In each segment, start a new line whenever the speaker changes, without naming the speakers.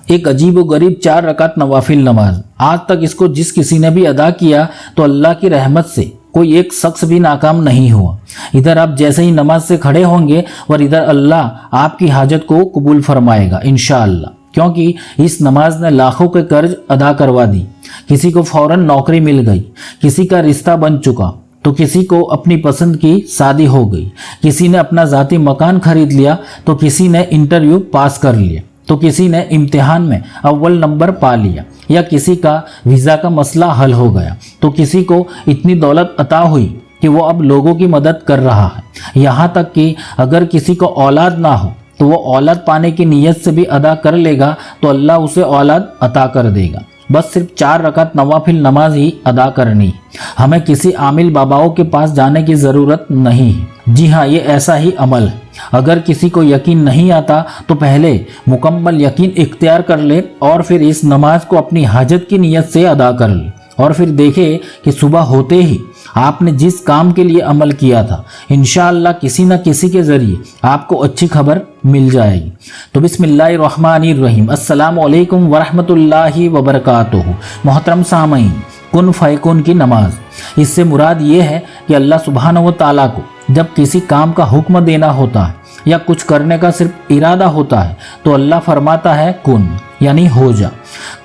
एक अजीब व गरीब 4 रकात नवाफिल नमाज। आज तक इसको जिस किसी ने भी अदा किया तो अल्लाह की रहमत से कोई एक शख्स भी नाकाम नहीं हुआ। इधर आप जैसे ही नमाज से खड़े होंगे और इधर अल्लाह आपकी हाजत को कबूल फरमाएगा इंशाअल्लाह, क्योंकि इस नमाज ने लाखों के कर्ज अदा करवा दी। किसी को फौरन नौकरी मिल गई, किसी का रिश्ता बन चुका, तो किसी को अपनी पसंद की शादी हो गई, किसी ने अपना ज़ाती मकान खरीद लिया, तो किसी ने इंटरव्यू पास कर लिया, तो किसी ने इम्तिहान में अव्वल नंबर पा लिया, या किसी का वीज़ा का मसला हल हो गया, तो किसी को इतनी दौलत अता हुई कि वो अब लोगों की मदद कर रहा है। यहाँ तक कि अगर किसी को औलाद ना हो तो वो औलाद पाने की नीयत से भी अदा कर लेगा तो अल्लाह उसे औलाद अता कर देगा। बस सिर्फ 4 रकात नवाफिल नमाज ही अदा करनी है। हमें किसी आमिल बाबाओं के पास जाने की ज़रूरत नहीं है। जी हाँ, ये ऐसा ही अमल है। अगर किसी को यकीन नहीं आता तो पहले मुकम्मल यकीन इख्तियार कर ले और फिर इस नमाज को अपनी हाजत की नीयत से अदा कर ले, और फिर देखे कि सुबह होते ही आपने जिस काम के लिए अमल किया था इंशाअल्लाह किसी न किसी के ज़रिए आपको अच्छी खबर मिल जाएगी। तो बिस्मिल्लाहिर्रहमानिर्रहीम, अस्सलामु अलैकुम वरहमतुल्लाहि वबरकातुहू। मोहतरम सामईन, कुन फ़यकुन की नमाज, इससे मुराद ये है कि अल्लाह सुब्हानहू व तआला को जब किसी काम का हुक्म देना होता है या कुछ करने का सिर्फ इरादा होता है तो अल्लाह फरमाता है कुन यानी हो जा,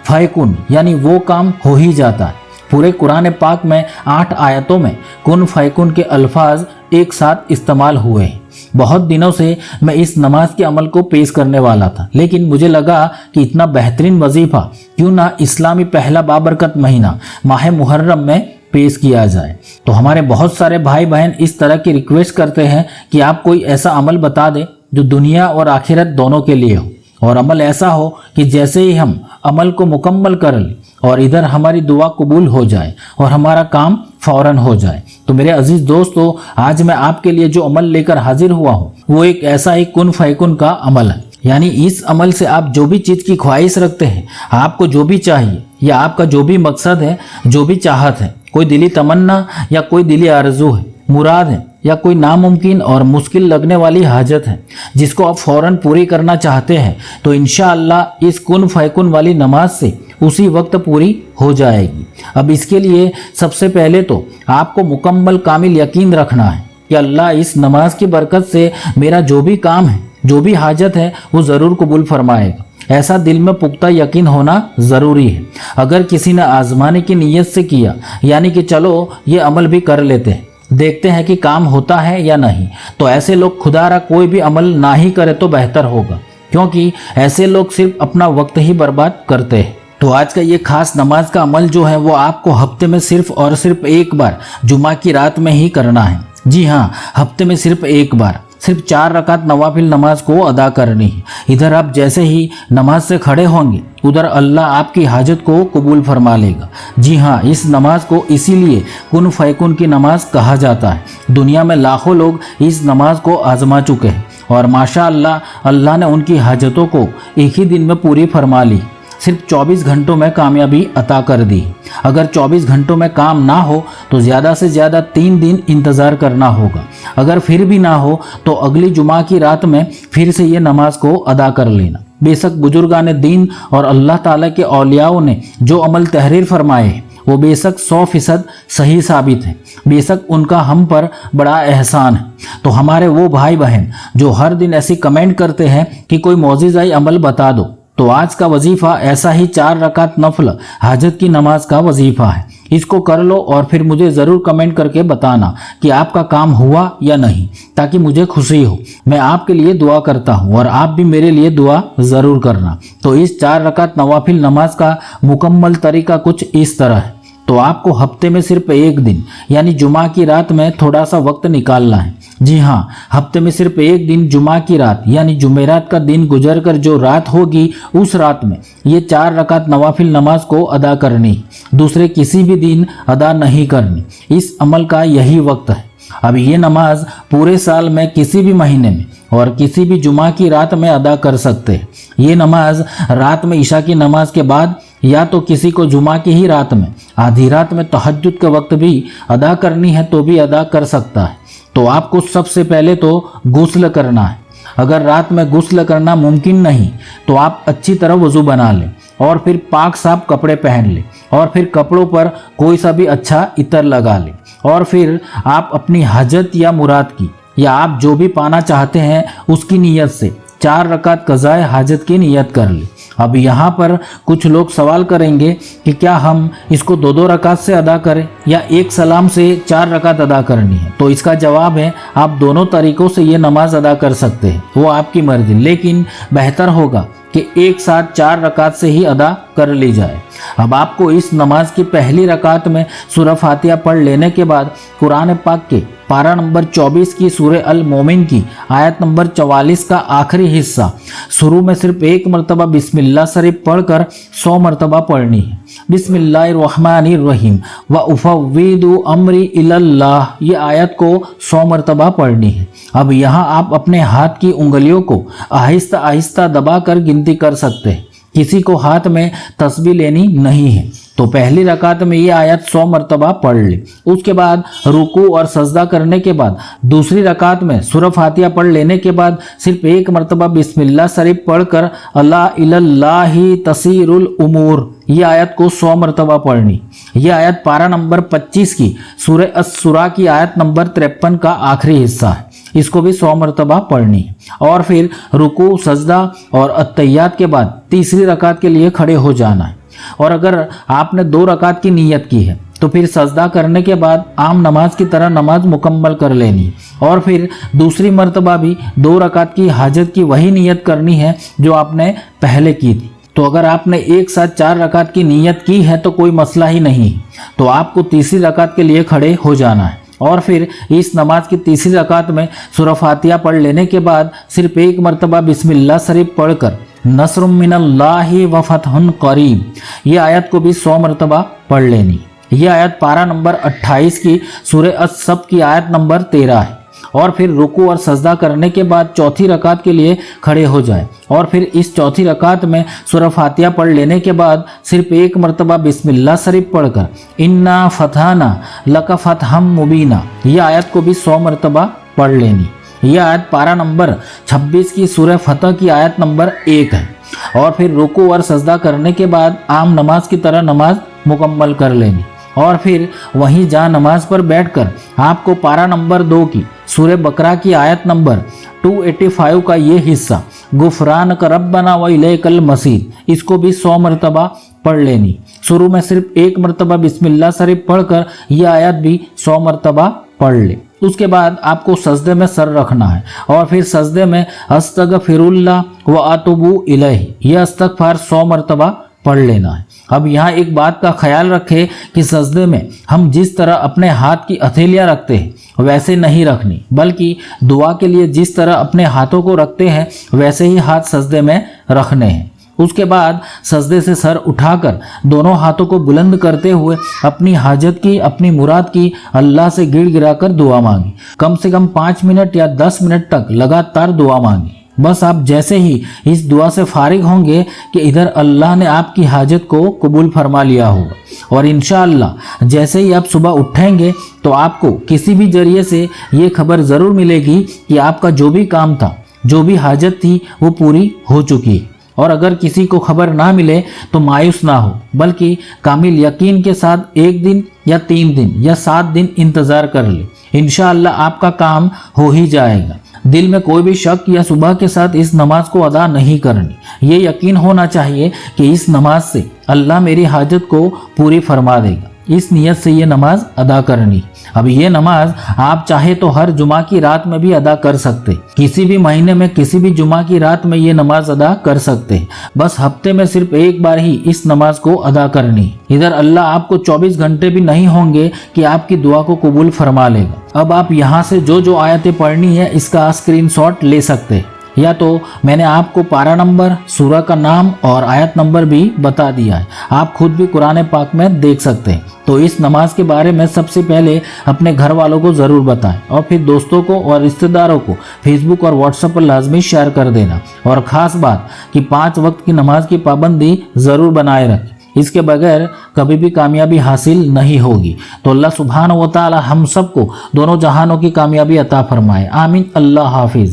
फ़यकुन यानी वो काम हो ही जाता है। पूरे कुरान पाक में 8 आयतों में कुन फ़यकुन के अल्फाज एक साथ इस्तेमाल हुए हैं। बहुत दिनों से मैं इस नमाज के अमल को पेश करने वाला था, लेकिन मुझे लगा कि इतना बेहतरीन वजीफ़ा क्यों ना इस्लामी पहला बाबरकत महीना माह मुहर्रम में पेश किया जाए। तो हमारे बहुत सारे भाई बहन इस तरह की रिक्वेस्ट करते हैं कि आप कोई ऐसा अमल बता दें जो दुनिया और आखिरत दोनों के लिए हो, और अमल ऐसा हो कि जैसे ही हम अमल को मुकम्मल कर लें और इधर हमारी दुआ कबूल हो जाए और हमारा काम फ़ौरन हो जाए। तो मेरे अजीज़ दोस्तों, आज मैं आपके लिए जो अमल लेकर हाजिर हुआ हूँ वो एक ऐसा ही कुन फ़यकुन का अमल है। यानी इस अमल से आप जो भी चीज़ की ख्वाहिश रखते हैं, आपको जो भी चाहिए या आपका जो भी मकसद है, जो भी चाहत है, कोई दिली तमन्ना या कोई दिली आरज़ू है, मुराद है या कोई नामुमकिन और मुश्किल लगने वाली हाजत है जिसको आप फ़ौरन पूरी करना चाहते हैं, तो इंशाअल्लाह इस कुन फ़यकुन वाली नमाज से उसी वक्त पूरी हो जाएगी। अब इसके लिए सबसे पहले तो आपको मुकम्मल कामिल यकीन रखना है कि अल्लाह इस नमाज की बरकत से मेरा जो भी काम है, जो भी हाजत है, वो ज़रूर कबूल फरमाएगा। ऐसा दिल में पुख्ता यकीन होना ज़रूरी है। अगर किसी ने आजमाने की नीयत से किया, यानी कि चलो ये अमल भी कर लेते हैं, देखते हैं कि काम होता है या नहीं, तो ऐसे लोग खुदारा कोई भी अमल ना ही करे तो बेहतर होगा, क्योंकि ऐसे लोग सिर्फ अपना वक्त ही बर्बाद करते हैं। तो आज का ये खास नमाज का अमल जो है वो आपको हफ्ते में सिर्फ और सिर्फ एक बार जुमा की रात में ही करना है। जी हाँ, हफ्ते में सिर्फ एक बार सिर्फ 4 रकात नवाफिल नमाज को अदा करनी है। इधर आप जैसे ही नमाज से खड़े होंगे उधर अल्लाह आपकी हाजत को कबूल फरमा लेगा। जी हाँ, इस नमाज को इसीलिए कुन फ़यकुन की नमाज कहा जाता है। दुनिया में लाखों लोग इस नमाज को आजमा चुके हैं और माशाअल्लाह अल्लाह ने उनकी हाजतों को एक ही दिन में पूरी फरमा ली, सिर्फ 24 घंटों में कामयाबी अता कर दी। अगर 24 घंटों में काम ना हो तो ज़्यादा से ज़्यादा 3 दिन इंतज़ार करना होगा। अगर फिर भी ना हो तो अगली जुमा की रात में फिर से ये नमाज को अदा कर लेना। बेशक बुजुर्गान दीन और अल्लाह ताला के औलियाओं ने जो अमल तहरीर फरमाए हैं वो बेशक 100% सही साबित है। बेशक उनका हम पर बड़ा एहसान है। तो हमारे वो भाई बहन जो हर दिन ऐसी कमेंट करते हैं कि कोई मौजिज़ाई अमल बता दो, तो आज का वजीफ़ा ऐसा ही 4 रकात नफल हाजत की नमाज का वजीफ़ा है। इसको कर लो और फिर मुझे ज़रूर कमेंट करके बताना कि आपका काम हुआ या नहीं, ताकि मुझे खुशी हो। मैं आपके लिए दुआ करता हूँ और आप भी मेरे लिए दुआ ज़रूर करना। तो इस 4 रकात नवाफिल नमाज का मुकम्मल तरीका कुछ इस तरह है। तो आपको हफ्ते में सिर्फ एक दिन यानी जुमा की रात में थोड़ा सा वक्त निकालना है। जी हाँ, हफ्ते में सिर्फ एक दिन जुमा की रात यानी जुमेरात का दिन गुजर कर जो रात होगी उस रात में ये 4 रकात नवाफिल नमाज को अदा करनी, दूसरे किसी भी दिन अदा नहीं करनी। इस अमल का यही वक्त है। अब ये नमाज पूरे साल में किसी भी महीने में और किसी भी जुमा की रात में अदा कर सकते हैं। ये नमाज रात में ईशा की नमाज के बाद या तो किसी को जुमा की ही रात में आधी रात में तहज्जुद के वक्त भी अदा करनी है तो भी अदा कर सकता है। तो आपको सबसे पहले तो गुस्ल करना है। अगर रात में गुस्ल करना मुमकिन नहीं तो आप अच्छी तरह वज़ू बना लें और फिर पाक साफ कपड़े पहन लें और फिर कपड़ों पर कोई सा भी अच्छा इतर लगा लें और फिर आप अपनी हजत या मुराद की या आप जो भी पाना चाहते हैं उसकी नीयत से 4 रकात कज़ाए हाजत की नीयत कर लें। अब यहाँ पर कुछ लोग सवाल करेंगे कि क्या हम इसको 2-2 रकात से अदा करें या एक सलाम से 4 रकात अदा करनी है। तो इसका जवाब है आप दोनों तरीक़ों से ये नमाज अदा कर सकते हैं, वो आपकी मर्जी, लेकिन बेहतर होगा कि एक साथ 4 रकात से ही अदा कर ली जाए। अब आपको इस नमाज की पहली रकात में सूरह फातिहा पढ़ लेने के बाद कुरान पाक के पारा नंबर 24 की सूरह अल मोमिन की आयत नंबर 44 का आखिरी हिस्सा शुरू में सिर्फ एक मरतबा बिस्मिल्लाह शरीफ पढ़कर 100 मरतबा पढ़नी है। बिस्मिल्लाहिर्रहमानिर्रहीम व उफव्विदु अमरी इलल्लाह, ये आयत को 100 मरतबा पढ़नी है। अब यहाँ आप अपने हाथ की उंगलियों को आहिस्ता आहिस्ता दबाकर गिनती कर सकते हैं, किसी को हाथ में तस्बीह लेनी नहीं है। तो पहली रकात में ये आयत 100 मरतबा पढ़ ले। उसके बाद रुकू और सजदा करने के बाद दूसरी रकात में सूरह फातिहा पढ़ लेने के बाद सिर्फ एक मरतबा बिस्मिल्लाह शरीफ पढ़कर अला इलल्लाहि तसीरुल उमूर, ये आयत को 100 मरतबा पढ़नी। यह आयत पारा नंबर 25 की सूरह अस-सूरा की आयत नंबर 53 का आखिरी हिस्सा है, इसको भी 100 मरतबा पढ़नी है। और फिर रुकू, सजदा और अत्तहियात के बाद तीसरी रकात के लिए खड़े हो जाना है। और अगर आपने 2 रकात की नीयत की है तो फिर सजदा करने के बाद आम नमाज की तरह नमाज मुकम्मल कर लेनी और फिर दूसरी मरतबा भी 2 रकात की हाजत की वही नीयत करनी है जो आपने पहले की थी। तो अगर आपने एक साथ 4 रकात की नीयत की है तो कोई मसला ही नहीं, तो आपको तीसरी रकात के लिए खड़े हो जाना है और फिर इस नमाज की तीसरी रकात में सूरह फातिहा पढ़ लेने के बाद सिर्फ एक मरतबा बिस्मिल्लाह शरीफ पढ़कर नस्रुम मिनल्लाहि व फतहुन करीब, ये आयत को भी 100 मरतबा पढ़ लेनी। यह आयत पारा नंबर 28 की सूरह अस-सब की आयत नंबर 13 है। और फिर रुकू और सजदा करने के बाद चौथी रकात के लिए खड़े हो जाए और फिर इस चौथी रकात में सूरह फातिहा पढ़ लेने के बाद सिर्फ एक मरतबा बिस्मिल्लाह शरीफ पढ़कर इन्ना फतहना लका फतहम मुबीना, यह आयत को भी 100 मरतबा पढ़ लेनी। यह आयत पारा नंबर 26 की सूरह फतह की आयत नंबर 1 है। और फिर रुकू और सजदा करने के बाद आम नमाज की तरह नमाज मुकम्मल कर लेनी और फिर वहीं जहाँ नमाज पर बैठकर आपको पारा नंबर 2 की सूरह बकरा की आयत नंबर 285 का ये हिस्सा गुफरान का रब्बना व इलैकल मसीर, इसको भी 100 मरतबा पढ़ लेनी। शुरू में सिर्फ एक मरतबा बिस्मिल्लाह शरीफ पढ़कर यह आयत भी 100 मरतबा पढ़ ले। उसके बाद आपको सजदे में सर रखना है और फिर सजदे में अस्तगफिरुल्लाह व अतूबु इलैहि, यह इस्तगफार 100 मरतबा पढ़ लेना है। अब यहाँ एक बात का ख्याल रखें कि सजदे में हम जिस तरह अपने हाथ की हथेलियाँ रखते हैं वैसे नहीं रखनी, बल्कि दुआ के लिए जिस तरह अपने हाथों को रखते हैं वैसे ही हाथ सजदे में रखने हैं। उसके बाद सजदे से सर उठाकर दोनों हाथों को बुलंद करते हुए अपनी हाजत की, अपनी मुराद की अल्लाह से गिड़गिड़ाकर दुआ मांगी। कम से कम 5 मिनट या 10 मिनट तक लगातार दुआ मांगी। बस आप जैसे ही इस दुआ से फारिग होंगे कि इधर अल्लाह ने आपकी हाजत को कबूल फरमा लिया होगा और इंशाअल्लाह जैसे ही आप सुबह उठेंगे तो आपको किसी भी जरिए से ये खबर ज़रूर मिलेगी कि आपका जो भी काम था, जो भी हाजत थी, वो पूरी हो चुकी है। और अगर किसी को खबर ना मिले तो मायूस ना हो, बल्कि कामिल यकीन के साथ 1 दिन या 3 दिन या 7 दिन इंतज़ार कर ले, इंशाअल्लाह आपका काम हो ही जाएगा। दिल में कोई भी शक या सुबह के साथ इस नमाज को अदा नहीं करनी। ये यकीन होना चाहिए कि इस नमाज से अल्लाह मेरी हाजत को पूरी फरमा देगा। इस नियत से ये नमाज अदा करनी। अब ये नमाज आप चाहे तो हर जुमा की रात में भी अदा कर सकते, किसी भी महीने में किसी भी जुमा की रात में ये नमाज अदा कर सकते। बस हफ्ते में सिर्फ एक बार ही इस नमाज को अदा करनी। इधर अल्लाह आपको 24 घंटे भी नहीं होंगे कि आपकी दुआ को कबूल फरमा लेगा। अब आप यहाँ से जो जो आयतें पढ़नी है इसका स्क्रीनशॉट ले सकते हैं, या तो मैंने आपको पारा नंबर, सूरा का नाम और आयत नंबर भी बता दिया है, आप खुद भी कुरान पाक में देख सकते हैं। तो इस नमाज के बारे में सबसे पहले अपने घर वालों को ज़रूर बताएं और फिर दोस्तों को और रिश्तेदारों को फेसबुक और व्हाट्सएप पर लाजमी शेयर कर देना। और ख़ास बात कि 5 वक्त की नमाज की पाबंदी ज़रूर बनाए रखें, इसके बगैर कभी भी कामयाबी हासिल नहीं होगी। तो अल्लाह सुब्हानहू व तआला हम सबको दोनों जहानों की कामयाबी अता फरमाए। आमीन। अल्लाह हाफिज़।